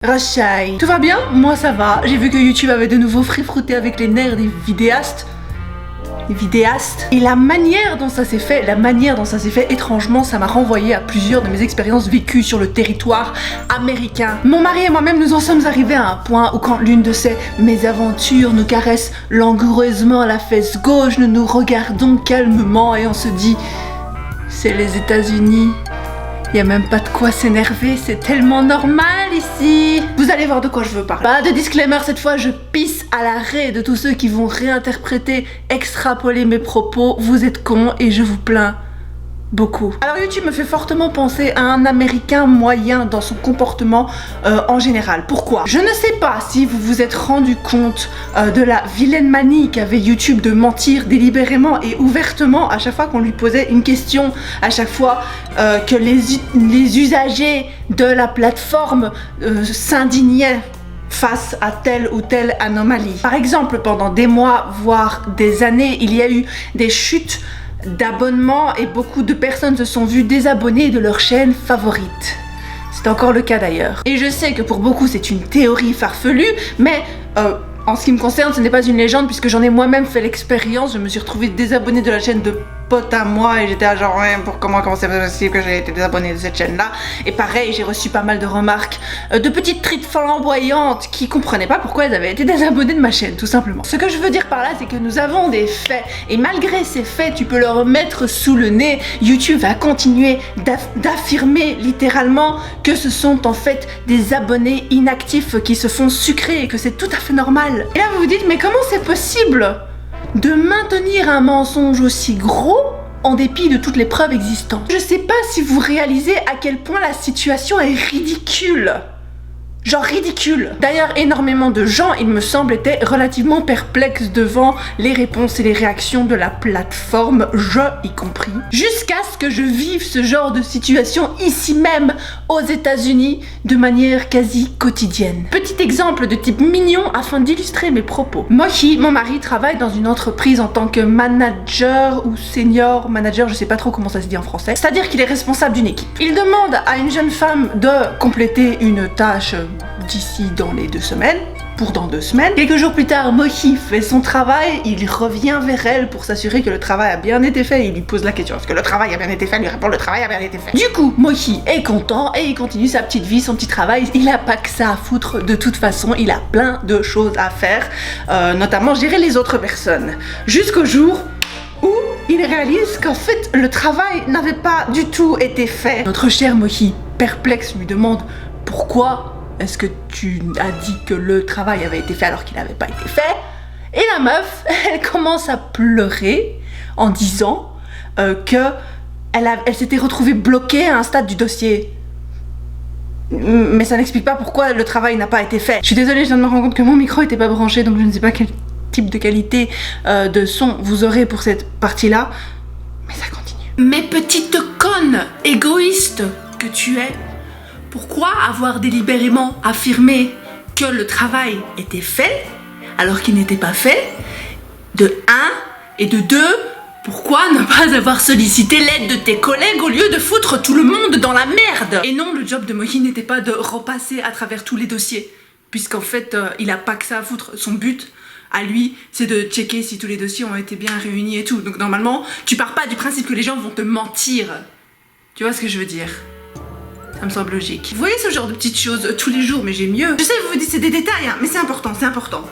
Rachai. Tout va bien? Moi ça va. J'ai vu que YouTube avait de nouveau frifrouté avec les nerfs des vidéastes. Et la manière dont ça s'est fait, étrangement, ça m'a renvoyé à plusieurs de mes expériences vécues sur le territoire américain. Mon mari et moi-même, nous en sommes arrivés à un point où quand l'une de ces mésaventures nous caresse langoureusement la fesse gauche, nous nous regardons calmement et on se dit « C'est les États-Unis ». Y a même pas de quoi s'énerver, c'est tellement normal ici. Vous allez voir de quoi je veux parler. Pas de disclaimer cette fois, je pisse à l'arrêt de tous ceux qui vont réinterpréter, extrapoler mes propos. Vous êtes cons et je vous plains beaucoup. Alors YouTube me fait fortement penser à un Américain moyen dans son comportement en général. Pourquoi? Je ne sais pas si vous vous êtes rendu compte de la vilaine manie qu'avait YouTube de mentir délibérément et ouvertement à chaque fois qu'on lui posait une question, à chaque fois que les usagers de la plateforme s'indignaient face à telle ou telle anomalie. Par exemple, pendant des mois, voire des années, il y a eu des chutes d'abonnements et beaucoup de personnes se sont vues désabonner de leur chaîne favorite. C'est encore le cas d'ailleurs. Et je sais que pour beaucoup c'est une théorie farfelue, mais en ce qui me concerne ce n'est pas une légende puisque j'en ai moi-même fait l'expérience. Je me suis retrouvée désabonnée de la chaîne de potes à moi et j'étais à genre ouais, comment c'est possible que j'ai été désabonnée de cette chaîne là. Et pareil, j'ai reçu pas mal de remarques de petites trites flamboyantes qui comprenaient pas pourquoi elles avaient été désabonnées de ma chaîne, tout simplement. Ce que je veux dire par là, c'est que nous avons des faits et malgré ces faits, tu peux leur mettre sous le nez. YouTube va continuer d'affirmer littéralement que ce sont en fait des abonnés inactifs qui se font sucrer et que c'est tout à fait normal. Et là vous vous dites mais comment c'est possible de maintenir un mensonge aussi gros en dépit de toutes les preuves existantes? Je sais pas si vous réalisez à quel point la situation est ridicule. Genre ridicule. D'ailleurs, énormément de gens, il me semble, étaient relativement perplexes devant les réponses et les réactions de la plateforme, je y compris, jusqu'à ce que je vive ce genre de situation ici même aux États-Unis de manière quasi quotidienne. Petit exemple de type mignon afin d'illustrer mes propos. Mohi, mon mari, travaille dans une entreprise en tant que manager ou senior manager, je sais pas trop comment ça se dit en français, c'est-à-dire qu'il est responsable d'une équipe. Il demande à une jeune femme de compléter une tâche d'ici dans les 2 semaines, pour dans 2 semaines. Quelques jours plus tard, Mohi fait son travail, il revient vers elle pour s'assurer que le travail a bien été fait, il lui pose la question, est-ce que le travail a bien été fait? Elle lui répond, le travail a bien été fait. Du coup, Mohi est content et il continue sa petite vie, son petit travail, il a pas que ça à foutre de toute façon, il a plein de choses à faire, notamment gérer les autres personnes. Jusqu'au jour où il réalise qu'en fait, le travail n'avait pas du tout été fait. Notre cher Mohi, perplexe, lui demande pourquoi est-ce que tu as dit que le travail avait été fait alors qu'il n'avait pas été fait? Et la meuf, elle commence à pleurer en disant que elle s'était retrouvée bloquée à un stade du dossier. Mais ça n'explique pas pourquoi le travail n'a pas été fait. Je suis désolée, je viens de me rendre compte que mon micro n'était pas branché, donc je ne sais pas quel type de qualité de son vous aurez pour cette partie-là. Mais ça continue. Mais petite conne égoïste que tu es, pourquoi avoir délibérément affirmé que le travail était fait alors qu'il n'était pas fait? De 1 et de 2, pourquoi ne pas avoir sollicité l'aide de tes collègues au lieu de foutre tout le monde dans la merde? Et non, le job de Mohi n'était pas de repasser à travers tous les dossiers, puisqu'en fait, il a pas que ça à foutre. Son but, à lui, c'est de checker si tous les dossiers ont été bien réunis et tout. Donc normalement, tu pars pas du principe que les gens vont te mentir. Tu vois ce que je veux dire? Ça me semble logique. Vous voyez ce genre de petites choses tous les jours, mais j'ai mieux. Je sais, vous vous dites c'est des détails, hein, mais c'est important, c'est important.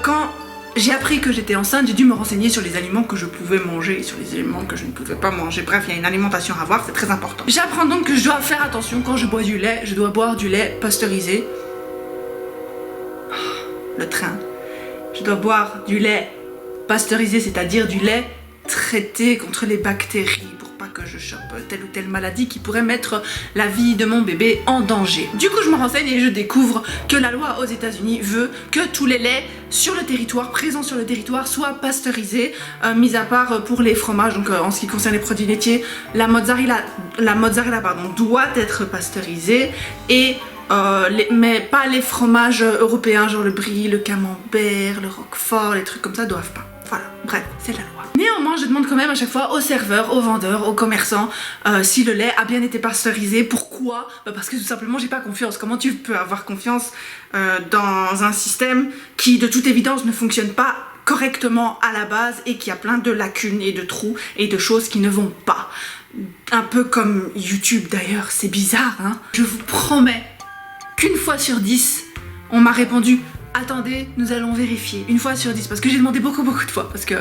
Quand j'ai appris que j'étais enceinte, j'ai dû me renseigner sur les aliments que je pouvais manger et sur les aliments que je ne pouvais pas manger. Bref, il y a une alimentation à avoir, c'est très important. J'apprends donc que je dois faire attention quand je bois du lait. Je dois boire du lait pasteurisé. Le train. Je dois boire du lait pasteurisé, c'est-à-dire du lait traité contre les bactéries, pour pas que je chope telle ou telle maladie qui pourrait mettre la vie de mon bébé en danger. Du coup, je me renseigne et je découvre que la loi aux États-Unis veut que tous les laits sur le territoire, présents sur le territoire, soient pasteurisés, mis à part pour les fromages. Donc en ce qui concerne les produits laitiers, la mozzarella doit être pasteurisée et mais pas les fromages européens, genre le brie, le camembert, le roquefort, les trucs comme ça doivent pas. Voilà, bref, c'est la loi. Néanmoins, je demande quand même à chaque fois aux serveurs, aux vendeurs, aux commerçants si le lait a bien été pasteurisé. Pourquoi? Parce que tout simplement j'ai pas confiance. Comment tu peux avoir confiance dans un système qui de toute évidence ne fonctionne pas correctement à la base et qui a plein de lacunes et de trous et de choses qui ne vont pas? Un peu comme YouTube d'ailleurs, c'est bizarre hein. Je vous promets qu'une fois sur 10, on m'a répondu « Attendez, nous allons vérifier ». Une fois sur 10, parce que j'ai demandé beaucoup de fois, parce que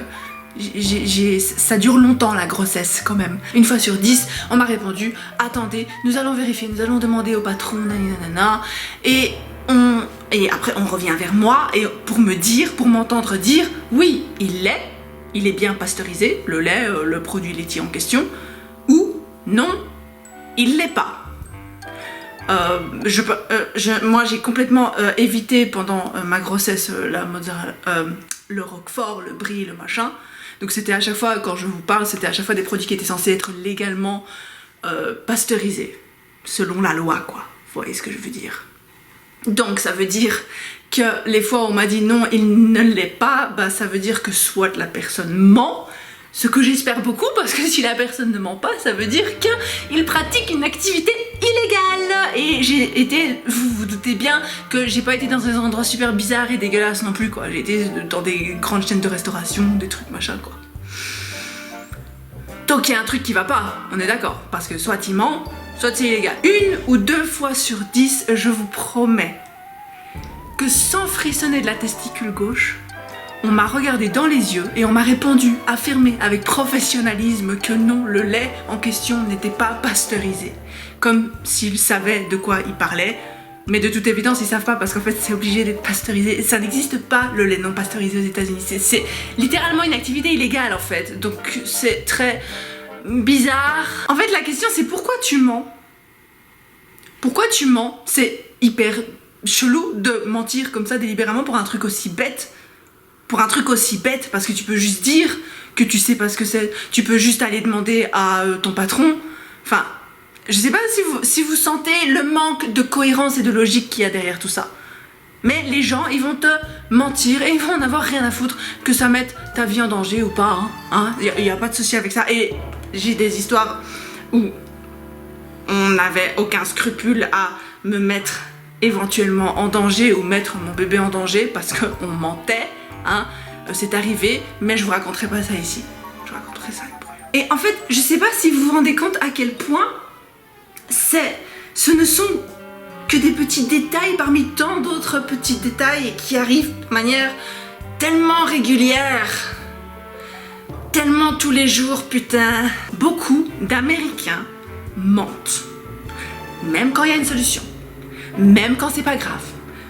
ça dure longtemps la grossesse quand même. Une fois sur 10, on m'a répondu « Attendez, nous allons vérifier, nous allons demander au patron, nanana ». Et après on revient vers moi et pour m'entendre dire « Oui, il est bien pasteurisé, le lait, le produit laitier en question » ou « Non, il l'est pas ». Moi j'ai complètement évité pendant ma grossesse la mozzarella, le roquefort, le brie, le machin. Donc c'était à chaque fois, quand je vous parle, c'était à chaque fois des produits qui étaient censés être légalement pasteurisés. Selon la loi quoi, vous voyez ce que je veux dire. Donc ça veut dire que les fois où on m'a dit non, il ne l'est pas, bah ça veut dire que soit la personne ment, ce que j'espère beaucoup parce que si la personne ne ment pas, ça veut dire qu'il pratique une activité illégale. Et j'ai été, vous vous doutez bien que j'ai pas été dans des endroits super bizarres et dégueulasses non plus quoi. J'ai été dans des grandes chaînes de restauration, des trucs machin quoi. Donc il y a un truc qui va pas, on est d'accord, parce que soit il ment, soit c'est illégal. Une ou deux fois sur 10, je vous promets que sans frissonner de la testicule gauche, on m'a regardé dans les yeux et on m'a répondu, affirmé avec professionnalisme que non, le lait en question n'était pas pasteurisé. Comme s'ils savaient de quoi ils parlaient, mais de toute évidence ils savent pas parce qu'en fait c'est obligé d'être pasteurisé. Ça n'existe pas le lait non pasteurisé aux États-Unis. C'est littéralement une activité illégale en fait, donc c'est très bizarre. En fait la question c'est pourquoi tu mens? Pourquoi tu mens? C'est hyper chelou de mentir comme ça délibérément pour un truc aussi bête. Pour un truc aussi bête, parce que tu peux juste dire que tu sais pas ce que c'est, tu peux juste aller demander à ton patron. Enfin, je sais pas si vous sentez le manque de cohérence et de logique qu'il y a derrière tout ça. Mais les gens, ils vont te mentir et ils vont en avoir rien à foutre que ça mette ta vie en danger ou pas. Y a pas de souci avec ça. Et j'ai des histoires où on n'avait aucun scrupule à me mettre éventuellement en danger ou mettre mon bébé en danger parce qu'on mentait. C'est arrivé, mais je vous raconterai pas ça ici. Je vous raconterai ça après. Et en fait, je sais pas si vous vous rendez compte à quel point ce ne sont que des petits détails parmi tant d'autres petits détails qui arrivent de manière tellement régulière, tellement tous les jours, putain. Beaucoup d'Américains mentent, même quand il y a une solution, même quand c'est pas grave,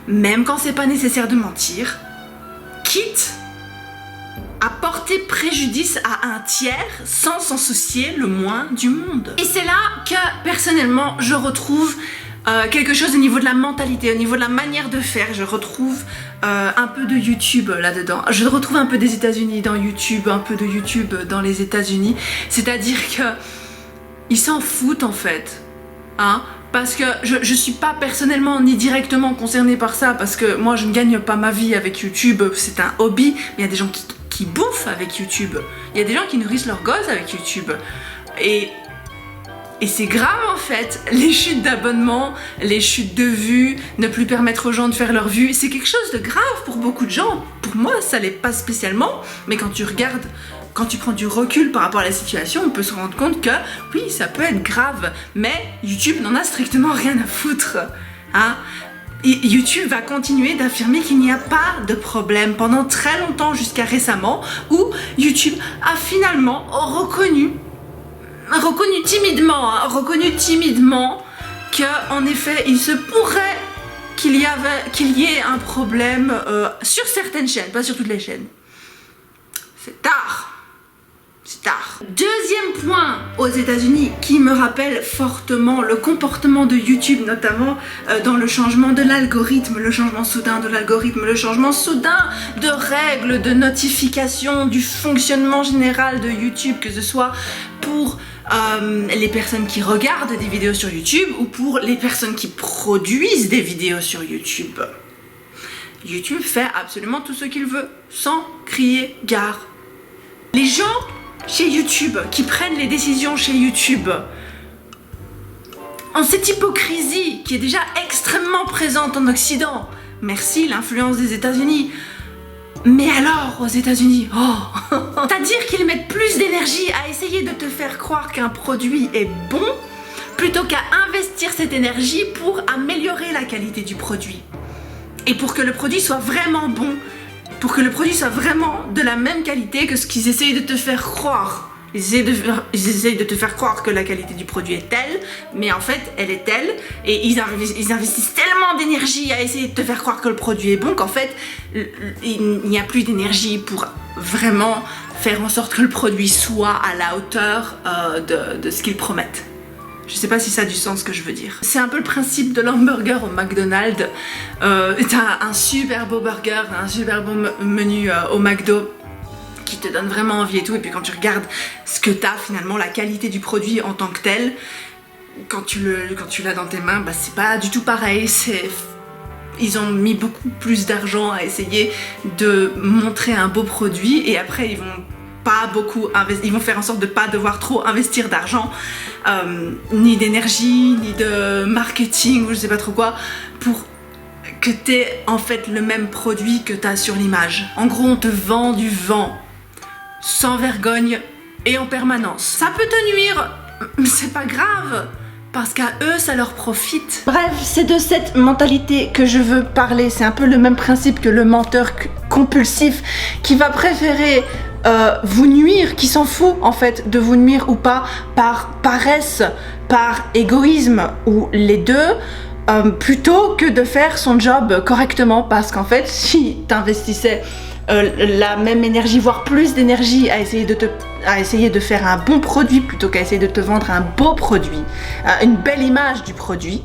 même quand c'est pas nécessaire de mentir. Quitte à porter préjudice à un tiers sans s'en soucier le moins du monde. Et c'est là que personnellement je retrouve quelque chose au niveau de la mentalité, au niveau de la manière de faire. Je retrouve un peu de YouTube là-dedans. Je retrouve un peu des États-Unis dans YouTube, un peu de YouTube dans les États-Unis. C'est-à-dire que ils s'en foutent en fait, parce que je suis pas personnellement ni directement concernée par ça parce que moi je ne gagne pas ma vie avec YouTube, c'est un hobby, mais il y a des gens qui bouffent avec YouTube, il y a des gens qui nourrissent leurs gosses avec YouTube et c'est grave en fait, les chutes d'abonnements, les chutes de vues, ne plus permettre aux gens de faire leurs vues, c'est quelque chose de grave pour beaucoup de gens. Pour moi ça l'est pas spécialement, mais quand tu regardes, quand tu prends du recul par rapport à la situation, on peut se rendre compte que oui, ça peut être grave, mais YouTube n'en a strictement rien à foutre. Et YouTube va continuer d'affirmer qu'il n'y a pas de problème pendant très longtemps, jusqu'à récemment, où YouTube a finalement reconnu timidement qu'en effet, il se pourrait qu'il y ait un problème sur certaines chaînes, pas sur toutes les chaînes. C'est tard. C'est tard. Deuxième point aux États-Unis qui me rappelle fortement le comportement de YouTube, notamment dans le changement de l'algorithme, le changement soudain de l'algorithme, le changement soudain de règles, de notifications, du fonctionnement général de YouTube, que ce soit pour les personnes qui regardent des vidéos sur YouTube ou pour les personnes qui produisent des vidéos sur YouTube. YouTube fait absolument tout ce qu'il veut, sans crier gare. Les gens chez YouTube qui prennent les décisions chez YouTube ont cette hypocrisie qui est déjà extrêmement présente en Occident. Merci l'influence des États-Unis. Mais alors, aux États-Unis, c'est-à-dire qu'ils mettent plus d'énergie à essayer de te faire croire qu'un produit est bon plutôt qu'à investir cette énergie pour améliorer la qualité du produit. Et pour que le produit soit vraiment bon, pour que le produit soit vraiment de la même qualité que ce qu'ils essayent de te faire croire. Ils essayent de te faire croire que la qualité du produit est telle, mais en fait, elle est telle, et ils investissent tellement d'énergie à essayer de te faire croire que le produit est bon qu'en fait, il n'y a plus d'énergie pour vraiment faire en sorte que le produit soit à la hauteur de ce qu'ils promettent. Je sais pas si ça a du sens ce que je veux dire. C'est un peu le principe de l'hamburger au McDonald's. T'as un super beau burger, un super beau menu au McDo qui te donne vraiment envie et tout, et puis quand tu regardes ce que t'as finalement, la qualité du produit en tant que tel, quand tu l'as dans tes mains, bah c'est pas du tout pareil. Ils ont mis beaucoup plus d'argent à essayer de montrer un beau produit, et après ils vont faire en sorte de pas devoir trop investir d'argent, ni d'énergie, ni de marketing, ou je sais pas trop quoi, pour que t'aies en fait le même produit que t'as sur l'image. En gros, on te vend du vent, sans vergogne et en permanence. Ça peut te nuire, mais c'est pas grave, parce qu'à eux, ça leur profite. Bref, c'est de cette mentalité que je veux parler. C'est un peu le même principe que le menteur compulsif qui va préférer vous nuire, qui s'en fout en fait de vous nuire ou pas, par paresse, par égoïsme, ou les deux, plutôt que de faire son job correctement. Parce qu'en fait, si t'investissais la même énergie, voire plus d'énergie à essayer de faire un bon produit plutôt qu'à essayer de te vendre un beau produit, une belle image du produit,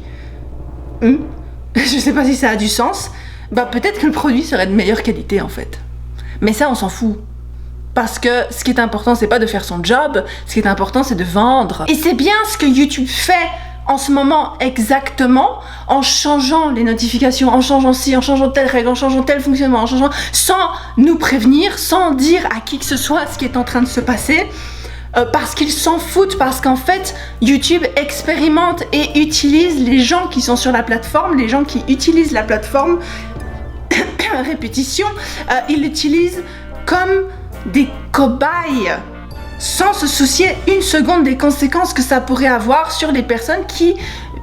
je sais pas si ça a du sens, bah peut-être que le produit serait de meilleure qualité en fait. Mais ça, on s'en fout. Parce que ce qui est important, c'est pas de faire son job, ce qui est important, c'est de vendre. Et c'est bien ce que YouTube fait en ce moment exactement, en changeant les notifications, en changeant ci, en changeant telle règle, en changeant tel fonctionnement, en changeant, sans nous prévenir, sans dire à qui que ce soit ce qui est en train de se passer, parce qu'ils s'en foutent, parce qu'en fait, YouTube expérimente et utilise les gens qui sont sur la plateforme, les gens qui utilisent la plateforme, répétition, ils l'utilisent comme des cobayes, sans se soucier une seconde des conséquences que ça pourrait avoir sur les personnes qui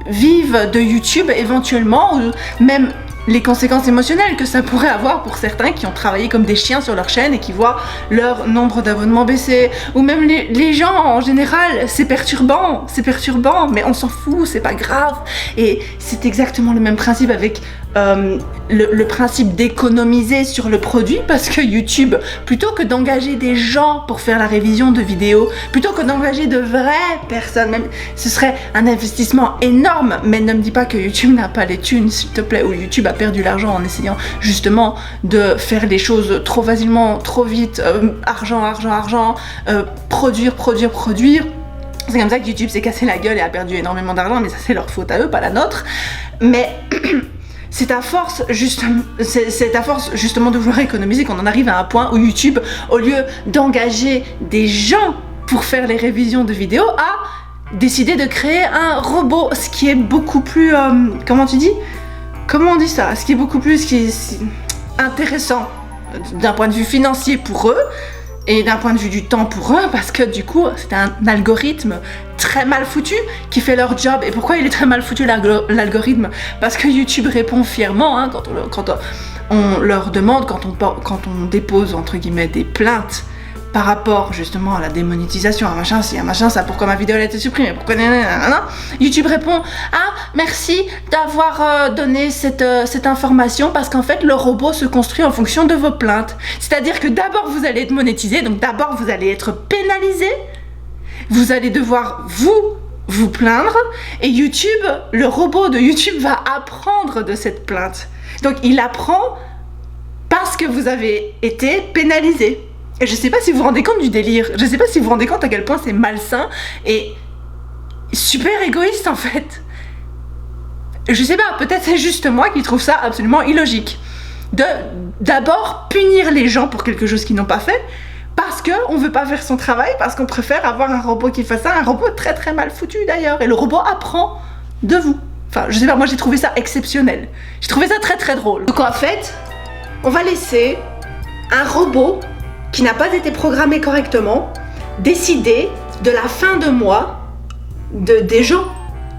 vivent de YouTube éventuellement, ou même les conséquences émotionnelles que ça pourrait avoir pour certains qui ont travaillé comme des chiens sur leur chaîne et qui voient leur nombre d'abonnements baisser, ou même les gens en général. C'est perturbant, mais on s'en fout, c'est pas grave. Et c'est exactement le même principe avec le principe d'économiser sur le produit, parce que YouTube, plutôt que d'engager des gens pour faire la révision de vidéos, plutôt que d'engager de vraies personnes, même ce serait un investissement énorme, mais ne me dis pas que YouTube n'a pas les thunes, s'il te plaît, ou YouTube a perdu l'argent en essayant justement de faire les choses trop facilement, trop vite, argent, produire. C'est comme ça que YouTube s'est cassé la gueule et a perdu énormément d'argent, mais ça c'est leur faute à eux, pas la nôtre. Mais c'est à force justement de vouloir économiser qu'on en arrive à un point où YouTube, au lieu d'engager des gens pour faire les révisions de vidéos, a décidé de créer un robot, ce qui est beaucoup plus, comment on dit ça, ce qui est intéressant d'un point de vue financier pour eux, et d'un point de vue du temps pour eux, parce que du coup c'est un algorithme très mal foutu qui fait leur job. Et pourquoi il est très mal foutu l'algorithme? Parce que YouTube répond fièrement, hein, quand on leur demande, quand on dépose entre guillemets des plaintes par rapport justement à la démonétisation, un machin, si un machin, ça, pourquoi ma vidéo a été supprimée, pourquoi nanana, YouTube répond: ah, merci d'avoir donné cette information, parce qu'en fait le robot se construit en fonction de vos plaintes. C'est-à-dire que d'abord vous allez être monétisé, donc d'abord vous allez être pénalisé, vous allez devoir vous plaindre, et YouTube, le robot de YouTube va apprendre de cette plainte. Donc il apprend parce que vous avez été pénalisé. Et je sais pas si vous vous rendez compte du délire, je sais pas si vous vous rendez compte à quel point c'est malsain et super égoïste en fait. Je sais pas, peut-être c'est juste moi qui trouve ça absolument illogique. D'abord punir les gens pour quelque chose qu'ils n'ont pas fait, parce qu'on veut pas faire son travail, parce qu'on préfère avoir un robot qui fasse ça, un robot très très mal foutu d'ailleurs. Et le robot apprend de vous. Enfin, je sais pas, moi j'ai trouvé ça exceptionnel. J'ai trouvé ça très très drôle. Donc en fait, on va laisser un robot qui n'a pas été programmé correctement décider de la fin de mois des gens,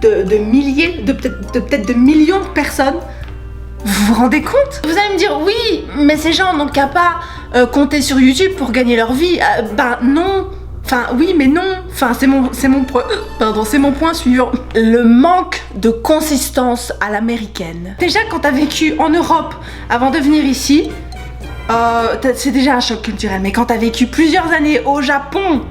de milliers, peut-être de millions de personnes. Vous vous rendez compte? Vous allez me dire, oui, mais ces gens n'ont qu'à pas compter sur YouTube pour gagner leur vie. Ben non. Enfin, oui, mais non. Enfin, c'est mon point suivant. Le manque de consistance à l'américaine. Déjà, quand t'as vécu en Europe avant de venir ici, c'est déjà un choc culturel. Mais quand t'as vécu plusieurs années au Japon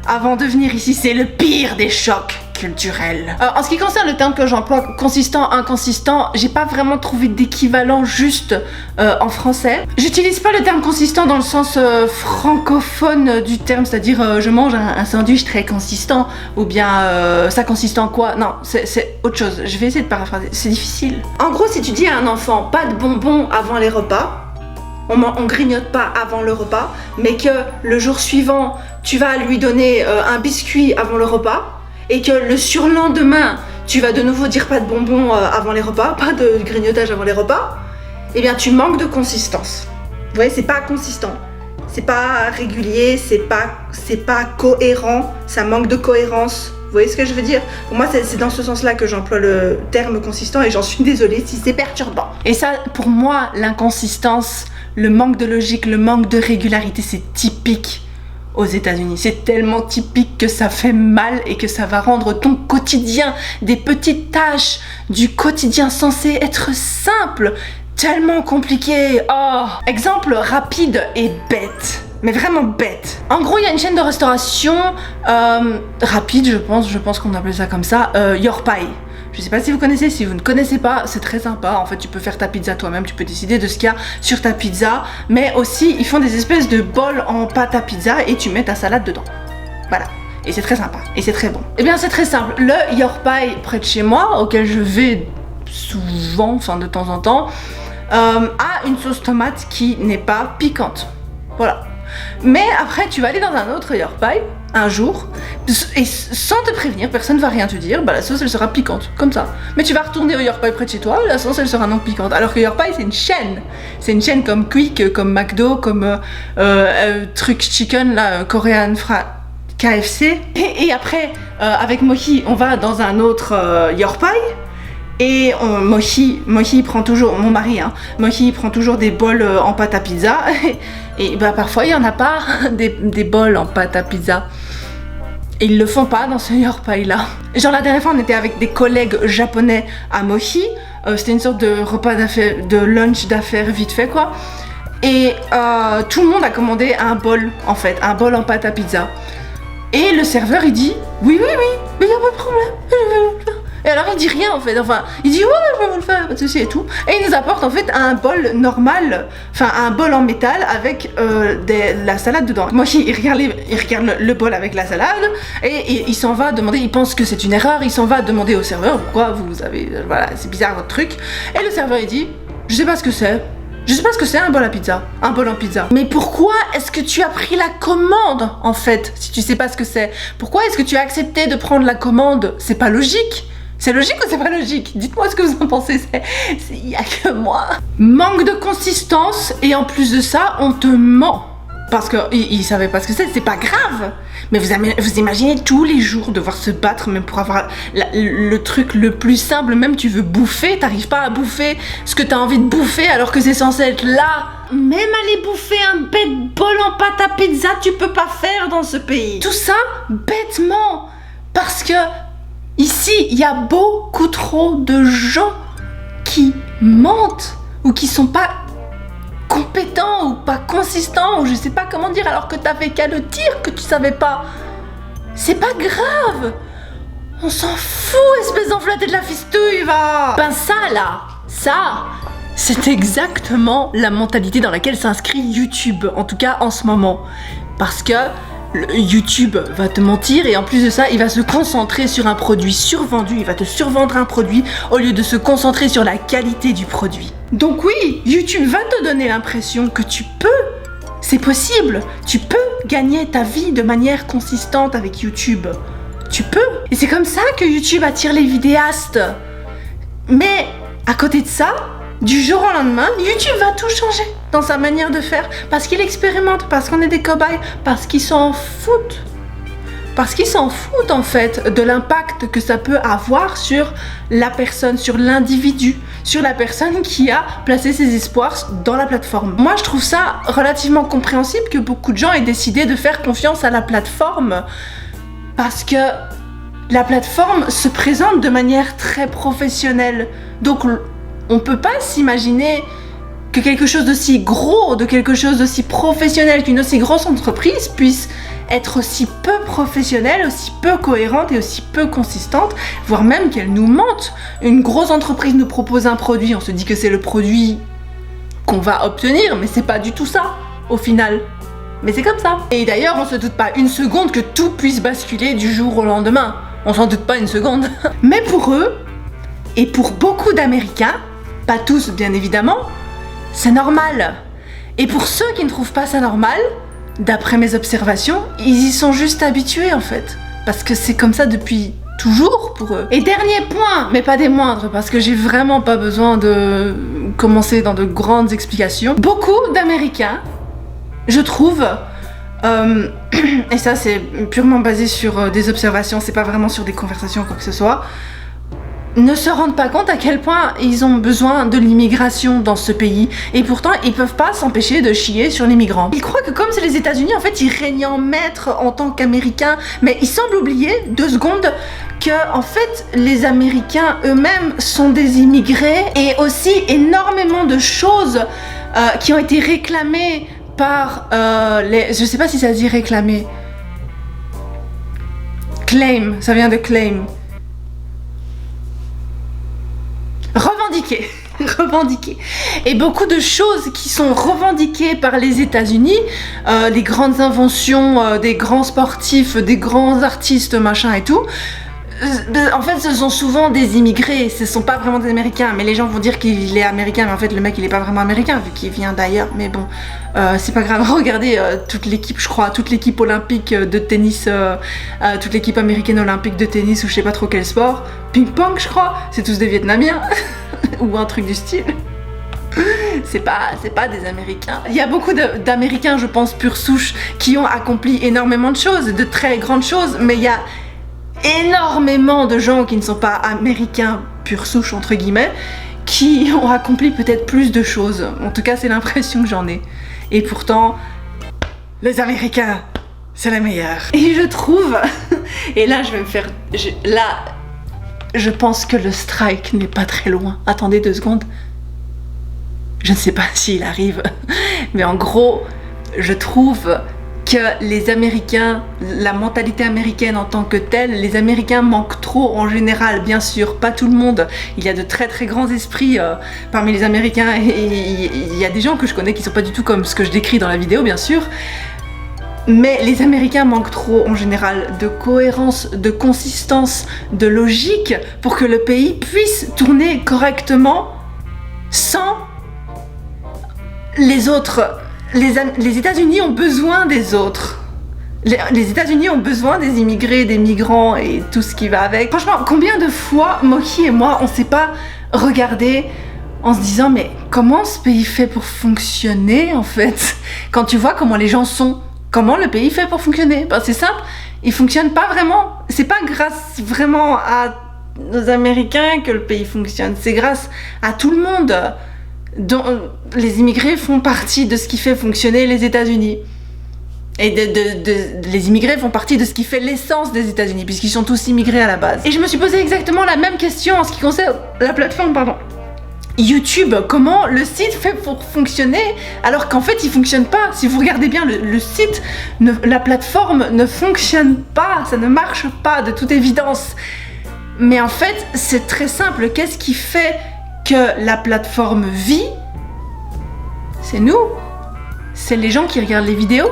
avant de venir ici, c'est le pire des chocs culturels. En ce qui concerne le terme que j'emploie, consistant, inconsistant, j'ai pas vraiment trouvé d'équivalent juste en français. J'utilise pas le terme consistant dans le sens francophone du terme, c'est-à-dire je mange un sandwich très consistant, ou bien ça consiste en quoi? Non, c'est autre chose. Je vais essayer de paraphraser, c'est difficile. En gros, si tu dis à un enfant pas de bonbons avant les repas, on grignote pas avant le repas, mais que le jour suivant, tu vas lui donner un biscuit avant le repas, et que le surlendemain, tu vas de nouveau dire pas de bonbons avant les repas, pas de grignotage avant les repas, eh bien tu manques de consistance. Vous voyez, c'est pas consistant, c'est pas régulier, c'est pas cohérent, ça manque de cohérence. Vous voyez ce que je veux dire? Pour moi, c'est dans ce sens-là que j'emploie le terme consistant, et j'en suis désolée si c'est perturbant. Et ça, pour moi, l'inconsistance, le manque de logique, le manque de régularité, c'est typique aux États-Unis. C'est tellement typique que ça fait mal et que ça va rendre ton quotidien, des petites tâches du quotidien censé être simple, tellement compliqué. Oh, exemple rapide et bête. Mais vraiment bête. En gros, il y a une chaîne de restauration rapide, je pense qu'on appelle ça comme ça, Your Pie. Je sais pas si vous connaissez, si vous ne connaissez pas, c'est très sympa. En fait, tu peux faire ta pizza toi-même, tu peux décider de ce qu'il y a sur ta pizza. Mais aussi, ils font des espèces de bols en pâte à pizza et tu mets ta salade dedans. Voilà. Et c'est très sympa. Et c'est très bon. Eh bien, c'est très simple. Le Your Pie près de chez moi, auquel je vais souvent, enfin de temps en temps, a une sauce tomate qui n'est pas piquante. Voilà. Mais après, tu vas aller dans un autre Your Pie un jour, et sans te prévenir, personne va rien te dire, bah la sauce elle sera piquante, comme ça. Mais tu vas retourner au Your Pie près de chez toi, la sauce elle sera non piquante. Alors que Your Pie c'est une chaîne. C'est une chaîne comme Quick, comme McDo, comme Truc Chicken, là, Korean KFC. Et après, avec Mohi, on va dans un autre Your Pie. Et Mohi prend toujours, mon mari, hein, Mohi prend toujours des bols en pâte à pizza. Et bah parfois il n'y en a pas des bols en pâte à pizza. Et ils le font pas dans ce Your Pie là. Genre la dernière fois on était avec des collègues japonais à Mohi. C'était une sorte de repas d'affaires, de lunch d'affaires vite fait quoi. Et tout le monde a commandé un bol en fait, un bol en pâte à pizza. Et le serveur il dit oui, mais il n'y a pas de problème. Et alors il dit rien en fait, enfin il dit ouais je vais vous le faire, pas de souci et tout. Et il nous apporte en fait un bol normal, enfin un bol en métal avec la salade dedans. Moi il regarde le bol avec la salade et il s'en va demander, il pense que c'est une erreur, il s'en va demander au serveur pourquoi vous avez, voilà c'est bizarre votre truc. Et le serveur il dit je sais pas ce que c'est. Je sais pas ce que c'est un bol à pizza, un bol en pizza. Mais pourquoi est-ce que tu as pris la commande en fait, si tu sais pas ce que c'est? Pourquoi est-ce que tu as accepté de prendre la commande? C'est pas logique. C'est logique ou c'est pas logique? Dites-moi ce que vous en pensez, il y a que moi. Manque de consistance et en plus de ça, on te ment. Parce qu'ils savaient pas ce que c'est pas grave. Mais vous imaginez tous les jours devoir se battre même pour avoir le truc le plus simple, même tu veux bouffer, t'arrives pas à bouffer ce que t'as envie de bouffer alors que c'est censé être là. Même aller bouffer un bête bol en pâte à pizza, tu peux pas faire dans ce pays. Tout ça, bêtement. Parce que ici, il y a beaucoup trop de gens qui mentent ou qui sont pas compétents ou pas consistants ou je sais pas comment dire alors que t'avais qu'à le dire que tu savais pas. C'est pas grave. On s'en fout, espèce d'enflaté de la fistouille, va. Ben ça, c'est exactement la mentalité dans laquelle s'inscrit YouTube, en tout cas en ce moment. Parce que YouTube va te mentir et en plus de ça, il va se concentrer sur un produit survendu, il va te survendre un produit au lieu de se concentrer sur la qualité du produit. Donc oui, YouTube va te donner l'impression que tu peux C'est possible. Tu peux gagner ta vie de manière consistante avec YouTube. Tu peux. Et c'est comme ça que YouTube attire les vidéastes. Mais à côté de ça, du jour au lendemain, YouTube va tout changer dans sa manière de faire. Parce qu'il expérimente, parce qu'on est des cobayes, parce qu'ils s'en foutent. Parce qu'ils s'en foutent en fait de l'impact que ça peut avoir sur la personne, sur l'individu, sur la personne qui a placé ses espoirs dans la plateforme. Moi je trouve ça relativement compréhensible que beaucoup de gens aient décidé de faire confiance à la plateforme parce que la plateforme se présente de manière très professionnelle. Donc on peut pas s'imaginer que quelque chose d'aussi gros, de quelque chose d'aussi professionnel, qu'une aussi grosse entreprise puisse être aussi peu professionnelle, aussi peu cohérente et aussi peu consistante, voire même qu'elle nous mente. Une grosse entreprise nous propose un produit, on se dit que c'est le produit qu'on va obtenir, mais c'est pas du tout ça, au final. Mais c'est comme ça. Et d'ailleurs, on se doute pas une seconde que tout puisse basculer du jour au lendemain. On s'en doute pas une seconde. Mais pour eux, et pour beaucoup d'Américains, pas tous bien évidemment, c'est normal. Et pour ceux qui ne trouvent pas ça normal, d'après mes observations, ils y sont juste habitués en fait. Parce que c'est comme ça depuis toujours pour eux. Et dernier point, mais pas des moindres, parce que j'ai vraiment pas besoin de commencer dans de grandes explications. Beaucoup d'Américains, je trouve, et ça c'est purement basé sur des observations, c'est pas vraiment sur des conversations ou quoi que ce soit, ne se rendent pas compte à quel point ils ont besoin de l'immigration dans ce pays et pourtant ils peuvent pas s'empêcher de chier sur les migrants. Ils croient que comme c'est les États-Unis, en fait ils règnent en maître en tant qu'Américains, mais ils semblent oublier 2 secondes que en fait les Américains eux-mêmes sont des immigrés et aussi énormément de choses qui ont été réclamées par je sais pas si ça se dit réclamer. Claim, ça vient de claim. Revendiquer. Et beaucoup de choses qui sont revendiquées par les États-Unis, des grandes inventions, des grands sportifs, des grands artistes, machin et tout, en fait ce sont souvent des immigrés, ce sont pas vraiment des Américains, mais les gens vont dire qu'il est américain, mais en fait le mec il est pas vraiment américain vu qu'il vient d'ailleurs, mais bon, c'est pas grave. Regardez toute l'équipe, je crois, toute l'équipe olympique de tennis, toute l'équipe américaine olympique de tennis ou je sais pas trop quel sport, ping-pong je crois, c'est tous des Vietnamiens ou un truc du style. C'est pas des Américains. Il y a beaucoup d'Américains, je pense, pure souche, qui ont accompli énormément de choses, de très grandes choses, mais il y a énormément de gens qui ne sont pas américains pure souche entre guillemets qui ont accompli peut-être plus de choses. En tout cas c'est l'impression que j'en ai. Et pourtant les Américains c'est les meilleurs. Et je trouve et là je vais me faire je pense que le strike n'est pas très loin. Attendez 2 secondes. Je ne sais pas s'il arrive mais en gros je trouve que les Américains, la mentalité américaine en tant que telle, les Américains manquent trop en général, bien sûr, pas tout le monde. Il y a de très très grands esprits parmi les Américains et il y a des gens que je connais qui sont pas du tout comme ce que je décris dans la vidéo, bien sûr. Mais les Américains manquent trop en général de cohérence, de consistance, de logique pour que le pays puisse tourner correctement sans les autres. Les États-Unis ont besoin des autres. Les États-Unis ont besoin des immigrés, des migrants et tout ce qui va avec. Franchement, combien de fois Moki et moi, on s'est pas regardé en se disant mais comment ce pays fait pour fonctionner en fait? Quand tu vois comment les gens sont, comment le pays fait pour fonctionner? Ben, c'est simple, il fonctionne pas vraiment. C'est pas grâce vraiment à nos Américains que le pays fonctionne, c'est grâce à tout le monde. Dont les immigrés font partie de ce qui fait fonctionner les États-Unis. Et les immigrés font partie de ce qui fait l'essence des États-Unis, puisqu'ils sont tous immigrés à la base. Et je me suis posé exactement la même question en ce qui concerne la plateforme, YouTube. Comment le site fait pour fonctionner alors qu'en fait il fonctionne pas? Si vous regardez bien le site, la plateforme ne fonctionne pas, ça ne marche pas de toute évidence. Mais en fait c'est très simple, qu'est-ce qui fait que la plateforme vit? C'est nous, c'est les gens qui regardent les vidéos,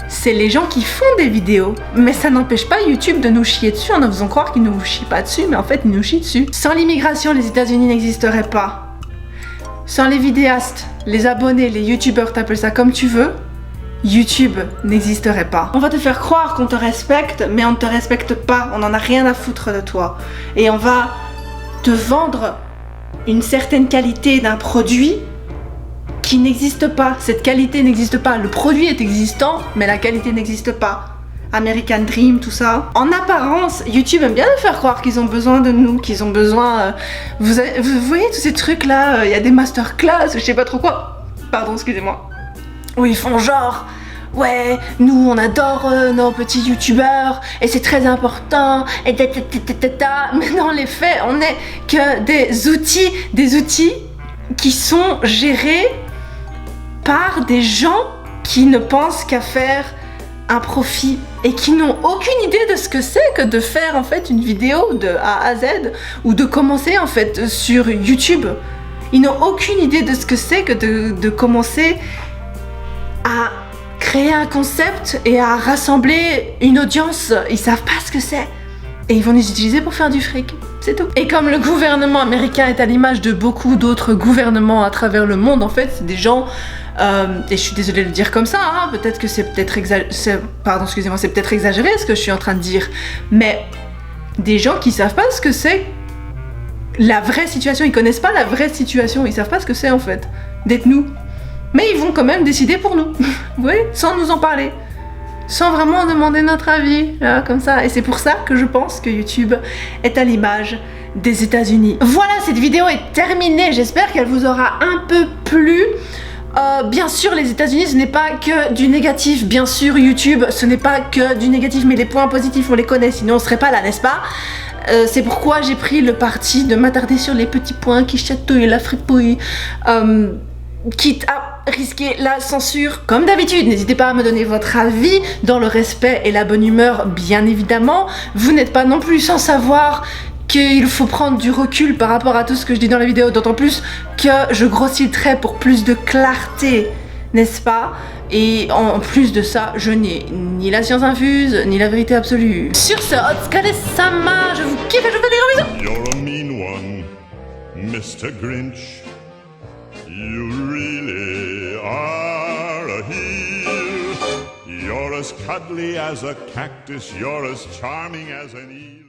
c'est les gens qui font des vidéos. Mais ça n'empêche pas YouTube de nous chier dessus en nous faisant croire qu'il ne nous chie pas dessus, mais en fait il nous chie dessus. Sans l'immigration, les États-Unis n'existeraient pas. Sans les vidéastes, les abonnés, les youtubeurs, t'appelles ça comme tu veux, YouTube n'existerait pas. On va te faire croire qu'on te respecte, mais on ne te respecte pas, on n'en a rien à foutre de toi. Et on va te vendre une certaine qualité d'un produit qui n'existe pas. Cette qualité n'existe pas. Le produit est existant, mais la qualité n'existe pas. American Dream, tout ça. En apparence, YouTube aime bien nous faire croire qu'ils ont besoin de nous, qu'ils ont besoin... Vous voyez tous ces trucs-là, il y a des masterclass, je sais pas trop quoi. Pardon, excusez-moi. Où ils font genre... Ouais, nous on adore nos petits youtubeurs et c'est très important et mais dans les faits, on n'est que des outils qui sont gérés par des gens qui ne pensent qu'à faire un profit et qui n'ont aucune idée de ce que c'est que de faire en fait une vidéo de A à Z ou de commencer en fait sur YouTube. Ils n'ont aucune idée de ce que c'est que de commencer à créer un concept et à rassembler une audience. Ils savent pas ce que c'est et ils vont les utiliser pour faire du fric, c'est tout. Et comme le gouvernement américain est à l'image de beaucoup d'autres gouvernements à travers le monde, en fait, c'est des gens et je suis désolée de le dire comme ça, hein, peut-être que c'est peut-être c'est peut-être exagéré ce que je suis en train de dire, mais des gens qui savent pas ce que c'est la vraie situation, ils connaissent pas la vraie situation, ils savent pas ce que c'est en fait d'être nous. Mais ils vont quand même décider pour nous, oui, sans nous en parler, sans vraiment demander notre avis, là, comme ça. Et c'est pour ça que je pense que YouTube est à l'image des États-Unis. Voilà, cette vidéo est terminée, j'espère qu'elle vous aura un peu plu. Bien sûr, les États-Unis, ce n'est pas que du négatif. Bien sûr, YouTube, ce n'est pas que du négatif, mais les points positifs, on les connaît, sinon on serait pas là, n'est-ce pas? C'est pourquoi j'ai pris le parti de m'attarder sur les petits points qui chatouillent la fripouille, quitte à risquer la censure. Comme d'habitude, n'hésitez pas à me donner votre avis dans le respect et la bonne humeur, bien évidemment. Vous n'êtes pas non plus sans savoir qu'il faut prendre du recul par rapport à tout ce que je dis dans la vidéo, d'autant plus que je grossis le trait pour plus de clarté, n'est-ce pas? Et en plus de ça, je n'ai ni la science infuse, ni la vérité absolue. Sur ce, Otsukare-sama, je vous kiffe et je vous fais des gros bisous. You're a mean one, Mr. Grinch. You really are a heel. You're as cuddly as a cactus, you're as charming as an eel.